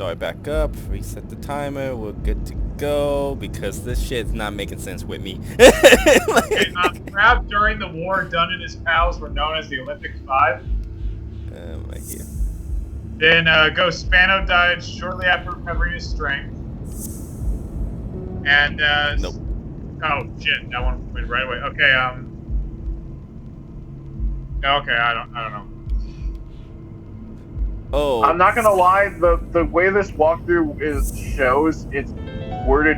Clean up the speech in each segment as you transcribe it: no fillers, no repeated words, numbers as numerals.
start back up, reset the timer, we're good to go, because this shit's not making sense with me. Okay, perhaps during the war, Dunn and his pals were known as the Olympic Five. Right here. Then Ghost Spano died shortly after recovering his strength. And Nope. Oh shit, that one went right away. Okay, okay, I don't know. Oh. I'm not gonna lie, the way this walkthrough shows it's worded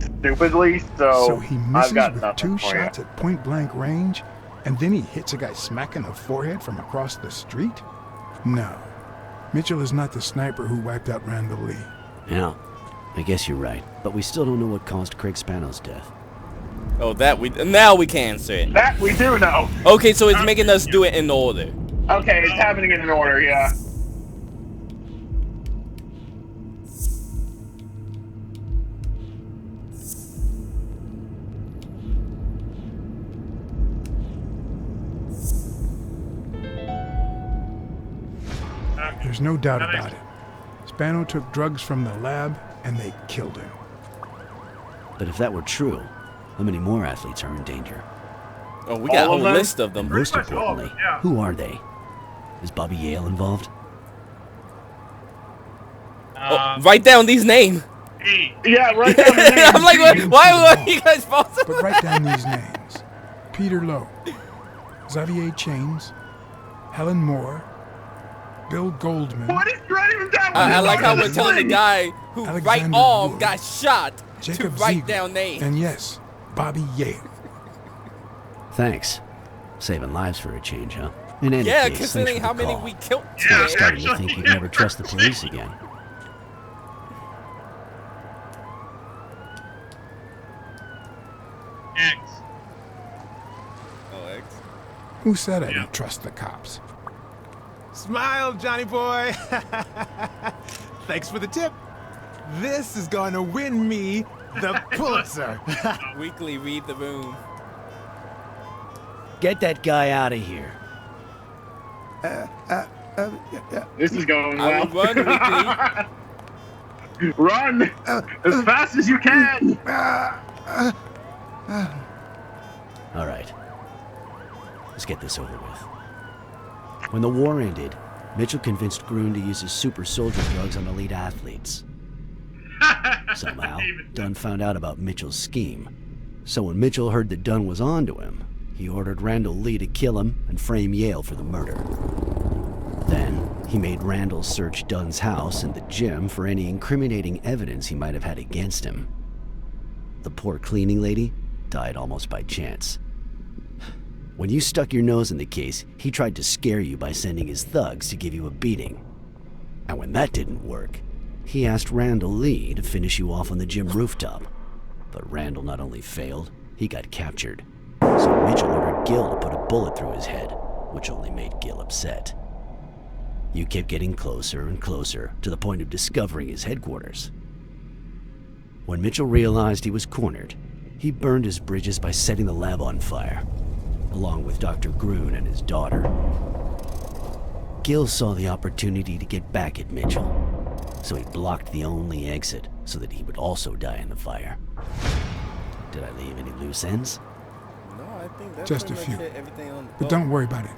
stupidly, So he I've misses got with nothing 2 for shots at point-blank range, and then he hits a guy smack in the forehead from across the street? No. Mitchell is not the sniper who wiped out Randall Lee. Yeah, I guess you're right. But we still don't know what caused Craig Spano's death. Oh, now we can answer it. That we do know. Okay, so it's making us do it in order. Okay, it's happening in an order, yeah. There's no doubt about it. Spano took drugs from the lab, and they killed him. But if that were true, how many more athletes are in danger? Oh, we got a whole list of them. Most importantly, who are they? Is Bobby Yale involved? Write down these names. Yeah, write down the names. I'm like, why are you guys both? But write down these names. Peter Lowe, Xavier Chains, Helen Moore, Bill Goldman. What is writing down? I like how we're telling the guy who right Alexander arm Wood, got shot Jacob to write Ziegler, down names. And yes, Bobby Yale. Thanks. Saving lives for a change, huh? In any Yeah, case, considering thanks for how the many call. we killed I'm today. starting to think you'd never trust the police again. X. Oh, X. Who said I don't trust the cops? Smile, Johnny boy. Thanks for the tip. This is going to win me the Pulitzer. Weekly read the room. Get that guy out of here. This is going I well. will run, Weekly. Run as fast as you can. All right. Let's get this over with. When the war ended, Mitchell convinced Groon to use his super soldier drugs on elite athletes. Somehow, Dunn found out about Mitchell's scheme. So when Mitchell heard that Dunn was onto him, he ordered Randall Lee to kill him and frame Yale for the murder. Then, he made Randall search Dunn's house and the gym for any incriminating evidence he might have had against him. The poor cleaning lady died almost by chance. When you stuck your nose in the case, he tried to scare you by sending his thugs to give you a beating. And when that didn't work, he asked Randall Lee to finish you off on the gym rooftop. But Randall not only failed, he got captured. So Mitchell ordered Gil to put a bullet through his head, which only made Gil upset. You kept getting closer and closer to the point of discovering his headquarters. When Mitchell realized he was cornered, he burned his bridges by setting the lab on fire, along with Dr. Groon and his daughter. Gil saw the opportunity to get back at Mitchell, so he blocked the only exit so that he would also die in the fire. Did I leave any loose ends? No, I think that's Just a pretty much few. it, everything on the But don't worry about it.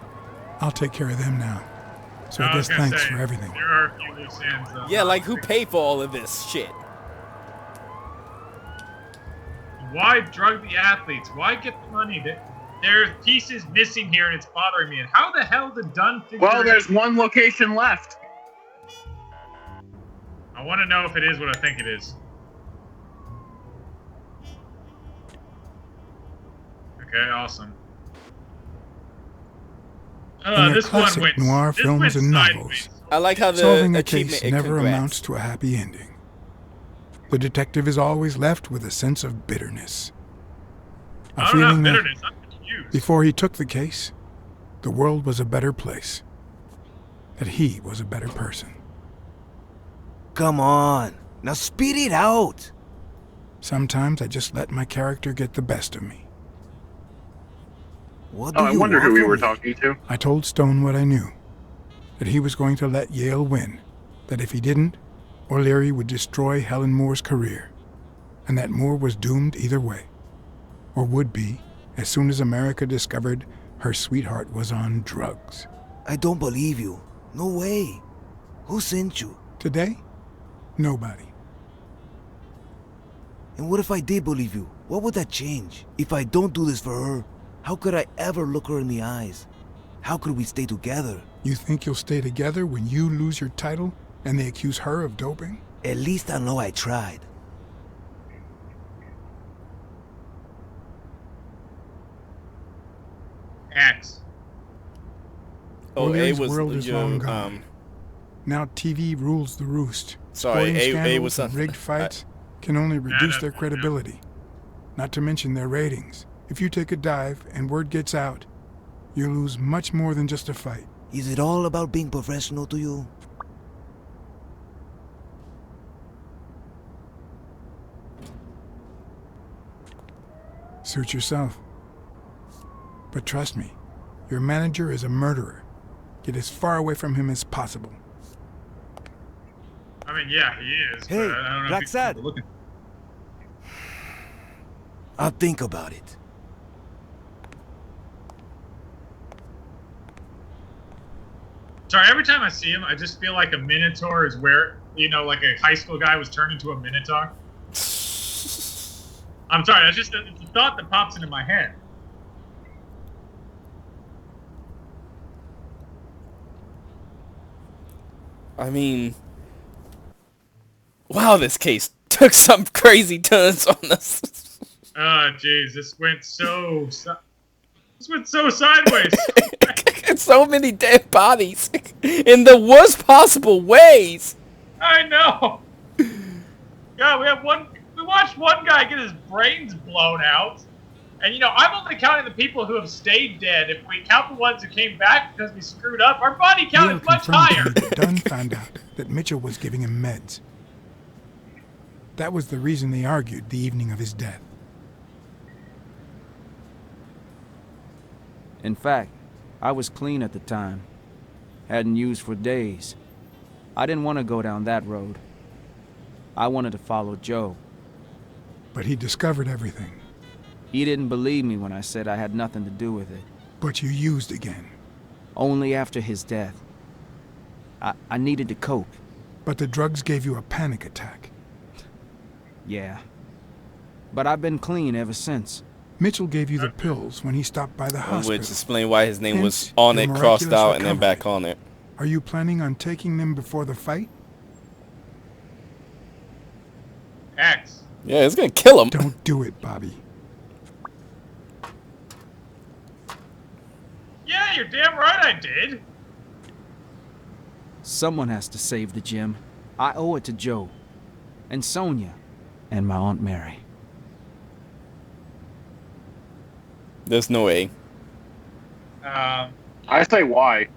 I'll take care of them now. So I guess thanks for everything. There are a few loose ends, though. Yeah, like who paid for all of this shit? Why drug the athletes? Why get the money? There are pieces missing here, and it's bothering me. And how the hell did Dunn figure Well, there's one location left. I want to know if it is what I think it is. Okay, awesome. In their This one classic went. noir this films went and sideways. novels, I like how the solving a achievement case it never congrats. amounts to a happy ending. The detective is always left with a sense of bitterness. A I don't have feeling that bitterness. I'm confused. before he took the case, the world was a better place. That he was a better person. Come on. Now speed it out. Sometimes I just let my character get the best of me. What do Oh, I you wonder want who we from were me? talking to. I told Stone what I knew. That he was going to let Yale win. That if he didn't, O'Leary would destroy Helen Moore's career, and that Moore was doomed either way, or would be as soon as America discovered her sweetheart was on drugs. I don't believe you. No way. Who sent you? Today, nobody. And what if I did believe you? What would that change? If I don't do this for her, how could I ever look her in the eyes? How could we stay together? You think you'll stay together when you lose your title and they accuse her of doping? At least I know I tried. X. Oh, A O'Leary's was world is long gone. Now TV rules the roost. Sorry, Sporting A scandals was and something. rigged fights can only reduce their credibility, not to mention their ratings. If you take a dive and word gets out, you lose much more than just a fight. Is it all about being professional to you? Suit yourself. But trust me, your manager is a murderer. Get as far away from him as possible. I mean, yeah, he is. Hey, but I don't know if he's Blacksad. looking. I'll think about it. Sorry, every time I see him, I just feel like a Minotaur is where, you know, like a high school guy was turned into a Minotaur. I'm sorry, it's a thought that pops into my head. I mean, wow, this case took some crazy turns on us. Oh, jeez, this went so sideways. So many dead bodies in the worst possible ways. I know. God, we watched one guy get his brains blown out. And, you know, I'm only counting the people who have stayed dead. If we count the ones who came back because we screwed up, our body count Yale is much confirmed to higher. me that Dunn found out that Mitchell was giving him meds. That was the reason they argued the evening of his death. In fact, I was clean at the time. Hadn't used for days. I didn't want to go down that road. I wanted to follow Joe. But he discovered everything. He didn't believe me when I said I had nothing to do with it. But you used again. Only after his death. I needed to cope. But the drugs gave you a panic attack. Yeah. But I've been clean ever since. Mitchell gave you the pills when he stopped by the hospital. Which explains why his name was Hence, on your it, crossed miraculous out, and then recovery. back on it. Are you planning on taking them before the fight? X. Yeah, it's gonna kill him. Don't do it, Bobby. Yeah, you're damn right I did. Someone has to save the gym. I owe it to Joe. And Sonia. And my Aunt Mary. There's no way. I say why.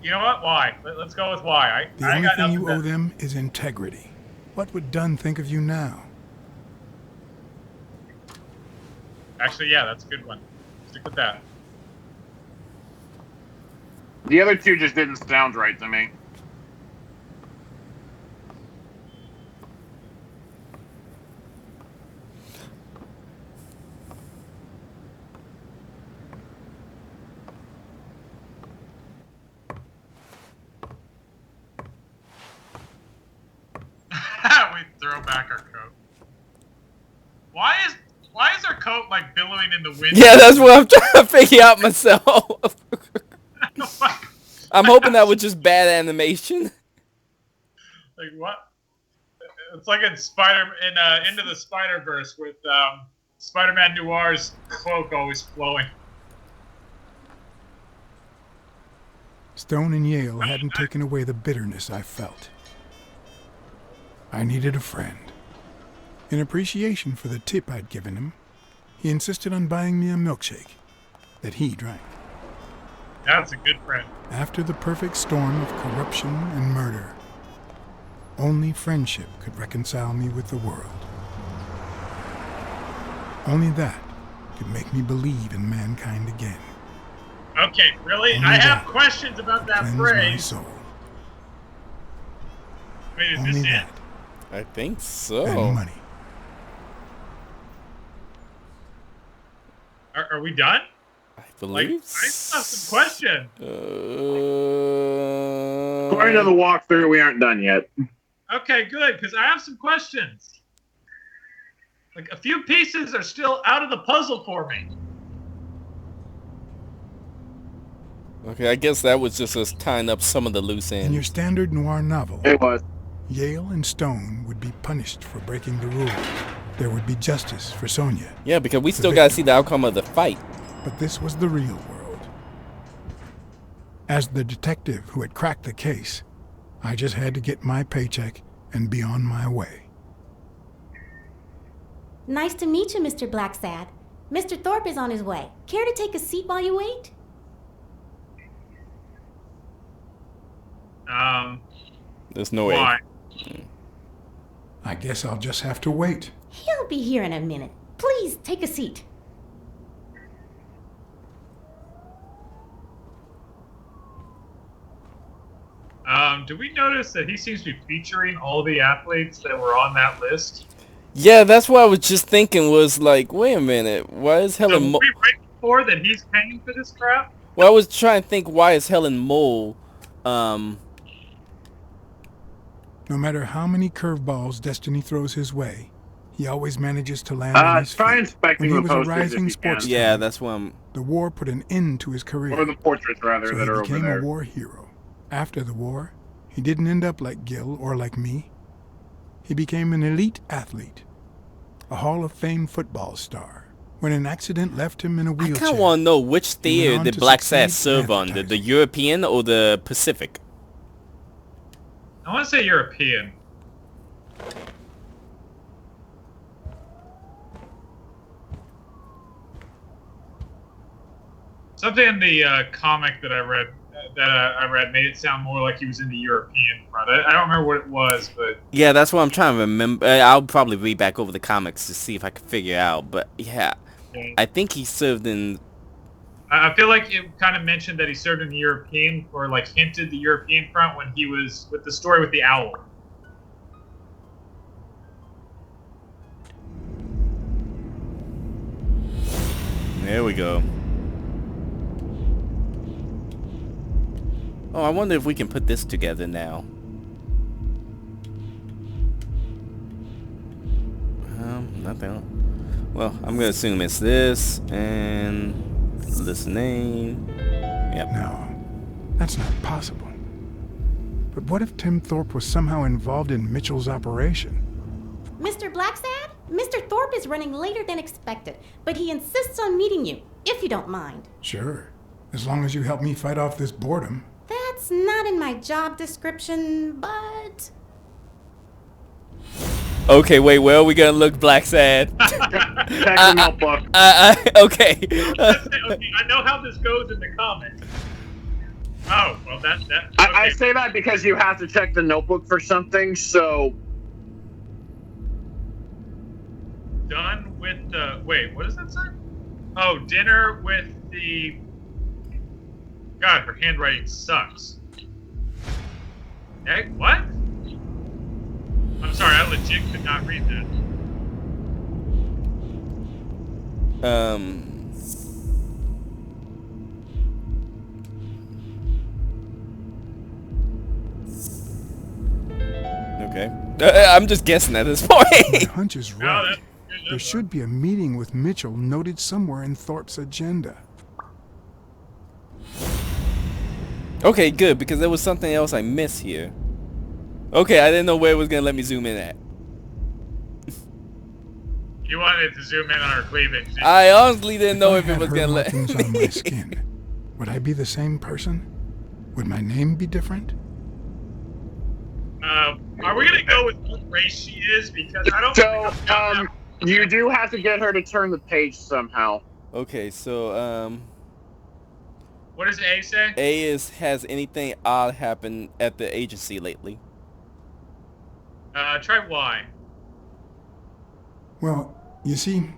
You know what? Why? Let's go with why. The I ain't only got thing nothing you to- owe them is integrity. What would Dunn think of you now? Actually, yeah, that's a good one. Stick with that. The other two just didn't sound right to me. We throw back our coat. Why is our coat like billowing in the wind? Yeah, that's what I'm trying to figure out myself. I'm hoping that was just bad animation. Like what? It's like in Into the Spider-Verse with Spider-Man Noir's cloak always flowing. Stone and Yale hadn't taken away the bitterness I felt. I needed a friend. In appreciation for the tip I'd given him, he insisted on buying me a milkshake that he drank. That's a good friend. After the perfect storm of corruption and murder, only friendship could reconcile me with the world. Only that could make me believe in mankind again. Okay, really? Only I have that questions about that Cleanse my phrase. soul. Wait, is Only this it? that I think so. and money. Are we done? I Like, believe. I still have some questions. According to the walkthrough, we aren't done yet. Okay, good, because I have some questions. Like, a few pieces are still out of the puzzle for me. Okay, I guess that was just us tying up some of the loose In your ends. standard noir novel, It was. Yale and Stone would be punished for breaking the rules. There would be justice for Sonia. Yeah, because we still gotta see the outcome of the fight. But this was the real world. As the detective who had cracked the case, I just had to get my paycheck and be on my way. Nice to meet you, Mr. Blacksad. Mr. Thorpe is on his way. Care to take a seat while you wait? There's no way. Why? I guess I'll just have to wait. He'll be here in a minute. Please take a seat. Do we notice that he seems to be featuring all the athletes that were on that list? Yeah, that's what I was just thinking. Was like, wait a minute, why is So Helen? were we right before that he's paying for this crap? Well, I was trying to think, why is Helen Mole? No matter how many curveballs destiny throws his way, he always manages to land on his Try feet. inspecting When he the was a posters if rising you sports can. Yeah, that's what I'm. The war put an end to his career. Or the portraits, rather, So that he are over became there. a war hero. After the war, he didn't end up like Gil or like me. He became an elite athlete, a Hall of Fame football star. When an accident left him in a I wheelchair. kind of want to know which He went theater on did to Blacksad succeed serve in on, the advertising. European or the Pacific? I want to say European. Something in the comic that I read made it sound more like he was in the European front. I don't remember what it was, but Yeah, that's what I'm trying to remember. I'll probably read back over the comics to see if I can figure out. But yeah, I think he served in. I feel like it kind of mentioned that he served in the European, or like hinted the European front when he was with the story with the owl. There we go. Oh, I wonder if we can put this together now. Nothing. Well, I'm gonna assume it's this and this name. Yep. No, that's not possible. But what if Tim Thorpe was somehow involved in Mitchell's operation? Mr. Blacksad? Mr. Thorpe is running later than expected, but he insists on meeting you, if you don't mind. Sure, as long as you help me fight off this boredom. That's not in my job description, but... Okay, wait. Where are we gonna look, Blacksad? Check the notebook. Okay. Okay, I know how this goes in the comics. Oh, well, that. Okay. I say that because you have to check the notebook for something, so... Done with the. Wait, what does that say? Oh, dinner with the. God, her handwriting sucks. Hey, what? I'm sorry, I legit could not read that. Okay. I'm just guessing at this My point. hunch is No, right. that's good. There should be a meeting with Mitchell noted somewhere in Thorpe's agenda. Okay, good, because there was something else I missed here. Okay, I didn't know where it was gonna let me zoom in at. You wanted to zoom in on her cleavage. didn't you? I honestly didn't know I if it had was her gonna let markings on my me. skin, would I be the same person? Would my name be different? Are we gonna go with what race she is? Because I don't. So, you do have to get her to turn the page somehow. Okay, so What does A say? A is, has anything odd happened at the agency lately? Try Y. Well, you see,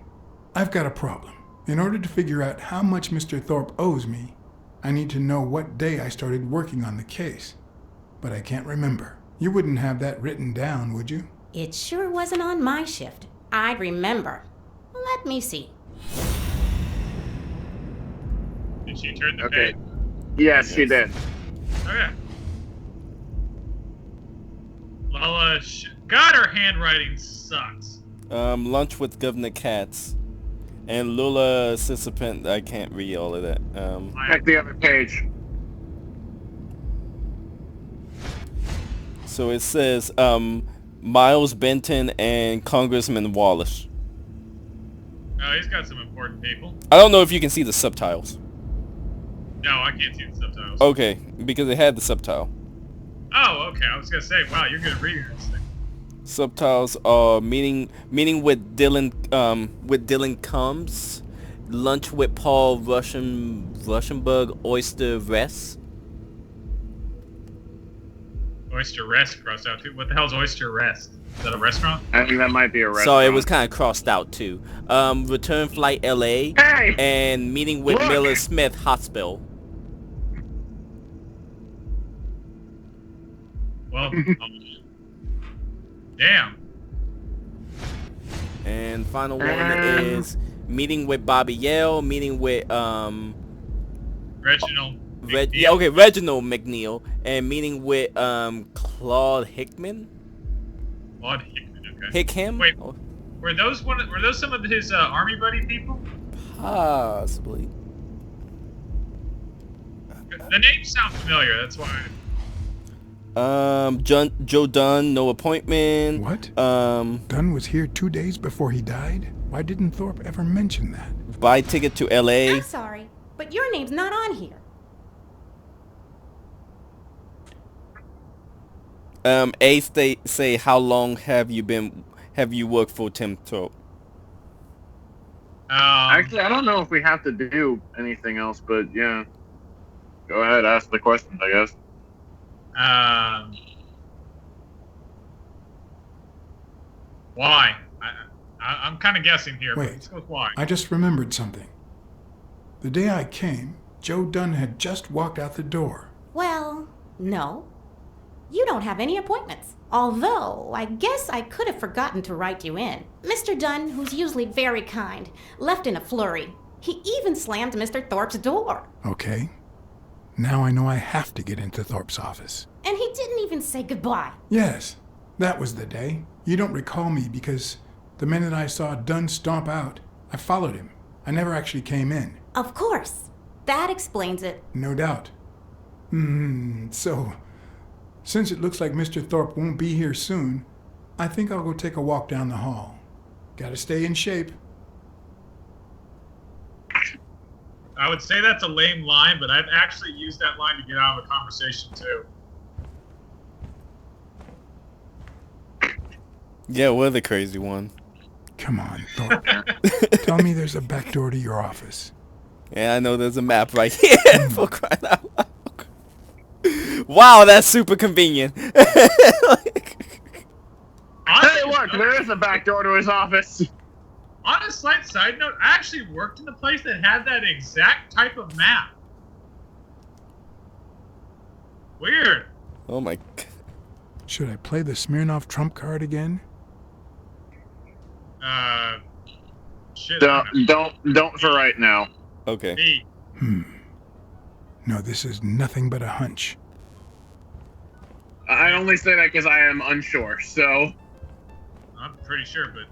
I've got a problem. In order to figure out how much Mr. Thorpe owes me, I need to know what day I started working on the case. But I can't remember. You wouldn't have that written down, would you? It sure wasn't on my shift. I'd remember. Let me see. Did she turn the Okay. page? Yes, she did. Okay. Lola, God, her handwriting sucks. Lunch with Governor Katz. And Lula Sissipant, I can't read all of that. Check the other page. So it says, Miles Benton and Congressman Wallace. Oh, he's got some important people. I don't know if you can see the subtitles. No, I can't see the subtitles. Okay, because it had the subtitle. Oh, okay. I was gonna say, wow, you're good at reading this thing. Subtitles are meeting with Dylan Combs, lunch with Paul Russianburg, Oyster Rest. Oyster Rest crossed out too. What the hell's Oyster Rest? Is that a restaurant? I think that might be a restaurant. So it was kind of crossed out too. Return flight LA. Hey! And meeting with Look! Miller Smith Hospital. Well, damn. And final one is meeting with Bobby Yale, meeting with Reginald. Reginald McNeil, and meeting with Claude Hickman. Claude Hickman, okay. Hickham? Wait, were those some of his army buddy people? Possibly. The names sound familiar. That's why. Joe Dunn, no appointment. What? Dunn was here 2 days before he died? Why didn't Thorpe ever mention that? Buy ticket to LA. I'm sorry, but your name's not on here. Say how long have you worked for Tim Thorpe? Actually, I don't know if we have to do anything else, but yeah. Go ahead, ask the questions, I guess. Why? I'm kind of guessing here. But Wait, let's go with why. I just remembered something. The day I came, Joe Dunn had just walked out the door. Well, no. You don't have any appointments. Although, I guess I could have forgotten to write you in. Mr. Dunn, who's usually very kind, left in a flurry. He even slammed Mr. Thorpe's door. Okay. Now I know I have to get into Thorpe's office. And he didn't even say goodbye. Yes, that was the day. You don't recall me because the minute I saw Dunn stomp out, I followed him. I never actually came in. Of course. That explains it. No doubt. So, since it looks like Mr. Thorpe won't be here soon, I think I'll go take a walk down the hall. Gotta stay in shape. I would say that's a lame line, but I've actually used that line to get out of a conversation too. Yeah, we're the crazy one. Come on, Thorpe. Tell me there's a back door to your office. Yeah, I know there's a map right here. For crying out loud. Wow, that's super convenient. Hey, look, there is a back door to his office. On a slight side note, I actually worked in a place that had that exact type of map. Weird. Oh my god. Should I play the Smirnoff trump card again? Shit. Don't for right now. Okay. No, this is nothing but a hunch. I only say that because I am unsure, so... I'm pretty sure, but...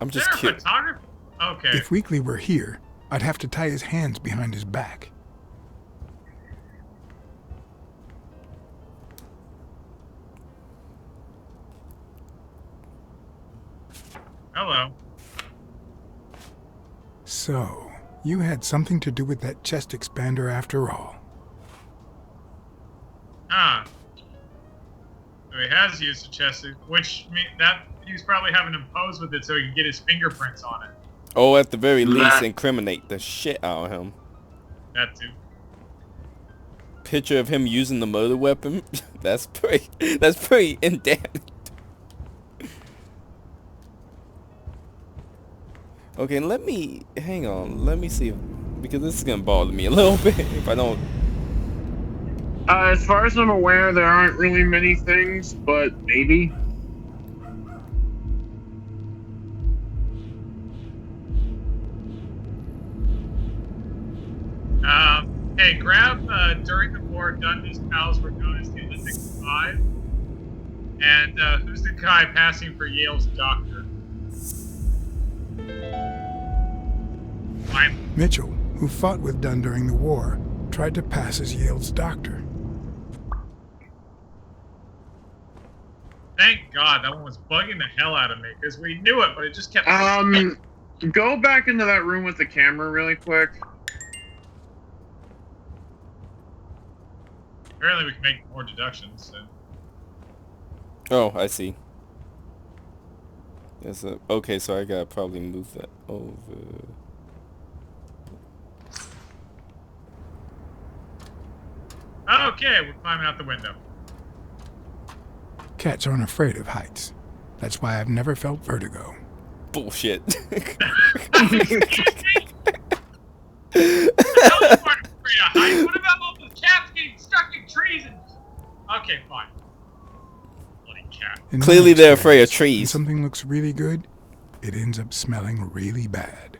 I'm Is just there a curious. photographer? Okay. If Weekly were here, I'd have to tie his hands behind his back. Hello. So, you had something to do with that chest expander after all. Ah. So he has used a chest, which means that he's probably having him pose with it so he can get his fingerprints on it. Oh, at the very least, incriminate the shit out of him. That too. Picture of him using the murder weapon. That's pretty in depth. Okay, hang on. Let me see, because this is gonna bother me a little bit if I don't. As far as I'm aware, there aren't really many things, but maybe. Hey, grab during the war, Dundee's pals were known as the Olympic Five. And who's the guy passing for Yale's doctor? Mitchell, who fought with Dunn during the war, tried to pass as Yale's doctor. Thank God, that one was bugging the hell out of me, because we knew it, but it just kept... Go back into that room with the camera really quick. Apparently we can make more deductions, so... Oh, I see. Okay, so I gotta probably move that over. Okay, we're climbing out the window. Cats aren't afraid of heights. That's why I've never felt vertigo. Bullshit. What about all the cats getting stuck in trees and... Okay, fine. Bloody cat. Clearly they're afraid of trees. When something looks really good, it ends up smelling really bad.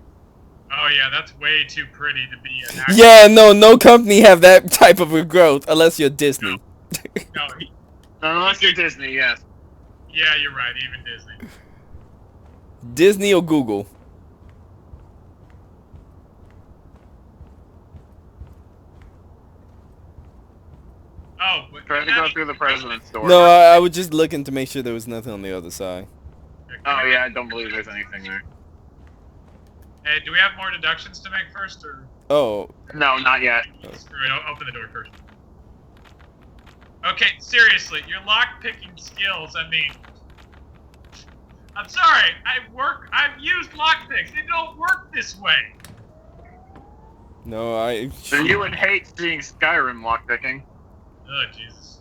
Oh yeah, that's way too pretty to be an actor. Yeah, no company have that type of a growth unless you're Disney. No, unless you're Disney, yes. Yeah, you're right, even Disney. Disney or Google. Oh, but try to go through the president's door. No, I was just looking to make sure there was nothing on the other side. Oh yeah, I don't believe there's anything there. Hey, do we have more deductions to make first, or? Oh. No, not yet. Screw it, I'll open the door first. Okay, seriously, your lock-picking skills, I mean... I'm sorry, I've used lockpicks, they don't work this way! No, So you would hate seeing Skyrim lockpicking. Oh, Jesus.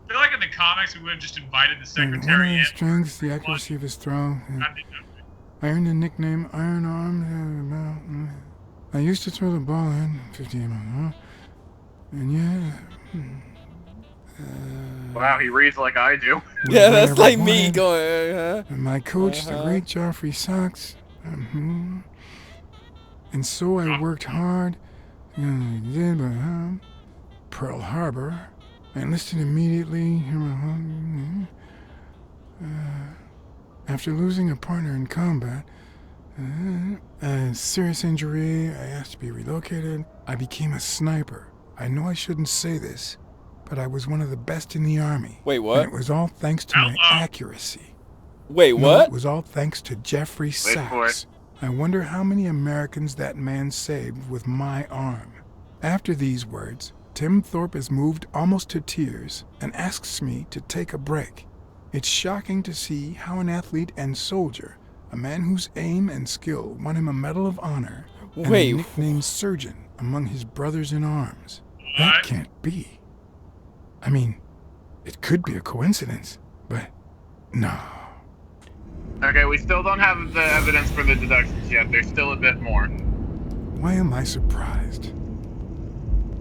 I feel like in the comics we would have just invited the secretary in. His strength, the accuracy of his throw. I earned the nickname Iron Arm. I used to throw the ball in 15 miles. And yeah. Wow, he reads like I do. Yeah, that's like me going, huh? And my coach, the great Joffrey Sox. And so I worked hard. Pearl Harbor. I enlisted immediately. After losing a partner in combat, a serious injury, I asked to be relocated. I became a sniper. I know I shouldn't say this, but I was one of the best in the army. Wait, what? And it was all thanks to my accuracy. Wait, No, what? it was all thanks to Jeffrey Sachs. I wonder how many Americans that man saved with my arm. After these words, Tim Thorpe is moved almost to tears and asks me to take a break. It's shocking to see how an athlete and soldier, a man whose aim and skill won him a Medal of Honor, and a nickname Surgeon among his brothers in arms. That can't be. I mean, it could be a coincidence, but no. Okay, we still don't have the evidence for the deductions yet. There's still a bit more. Why am I surprised?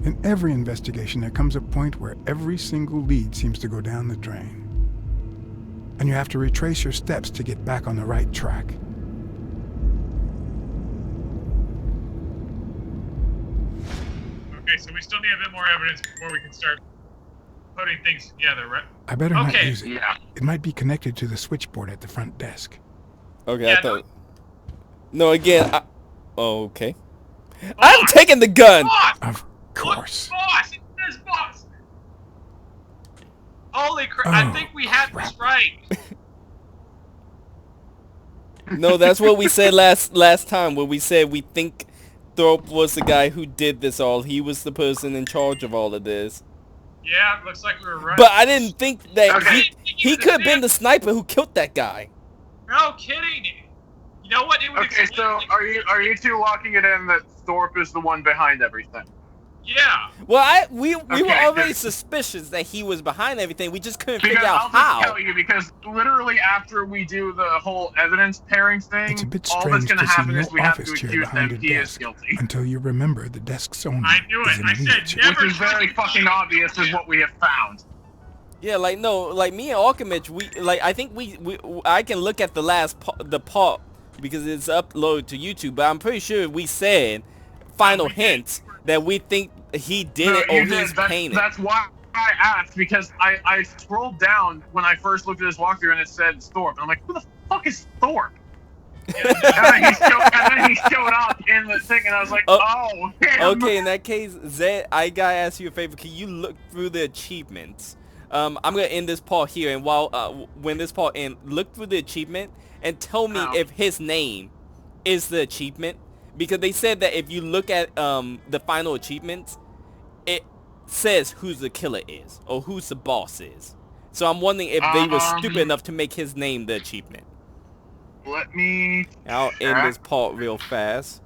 In every investigation, there comes a point where every single lead seems to go down the drain. And you have to retrace your steps to get back on the right track. Okay, so we still need a bit more evidence before we can start putting things together, right? I better not use it. Yeah. It might be connected to the switchboard at the front desk. Okay, Yeah, I thought... No, again, okay. I'm taking the gun! Boss! Of course. Look, boss! It says boss! Holy crap, I think we had this right. No, that's what we said last time, when we said we think Thorpe was the guy who did this all. He was the person in charge of all of this. Yeah, looks like we were right. But I didn't think that he Okay. could have been the sniper who killed that guy. No kidding. You know what? It would Okay, so are you two locking it in that Thorpe is the one behind everything? Yeah. Well, we were Okay, already good. suspicious that he was behind everything. We just couldn't Because figure out I'll how. just tell you, because literally after we do the whole evidence pairing thing, It's a bit all that's strange going to to see happen no is we have office to chair accuse behind them a he is desk guilty. until you remember the desk's owner I knew is it. in a I said wheelchair. never. Which is very fucking obvious is what we have found. Yeah, like no, like me and Alchemist, I think I can look at the last the part because it's uploaded to YouTube, but I'm pretty sure we said final we did. hints that we think he did No, it or you did. he's painted. That's why I asked, because I scrolled down when I first looked at this walkthrough and it said Thorpe. And I'm like, who the fuck is Thorpe? and then he showed up in the thing, and I was like, oh, him. Okay, in that case, Zed, I gotta ask you a favor. Can you look through the achievements? I'm gonna end this part here, and when this part ends, look through the achievement and tell me if his name is the achievement, because they said that if you look at the final achievements, it says who the killer is or who the boss is. So I'm wondering if they were stupid enough to make his name the achievement. Let me. I'll end this part real fast.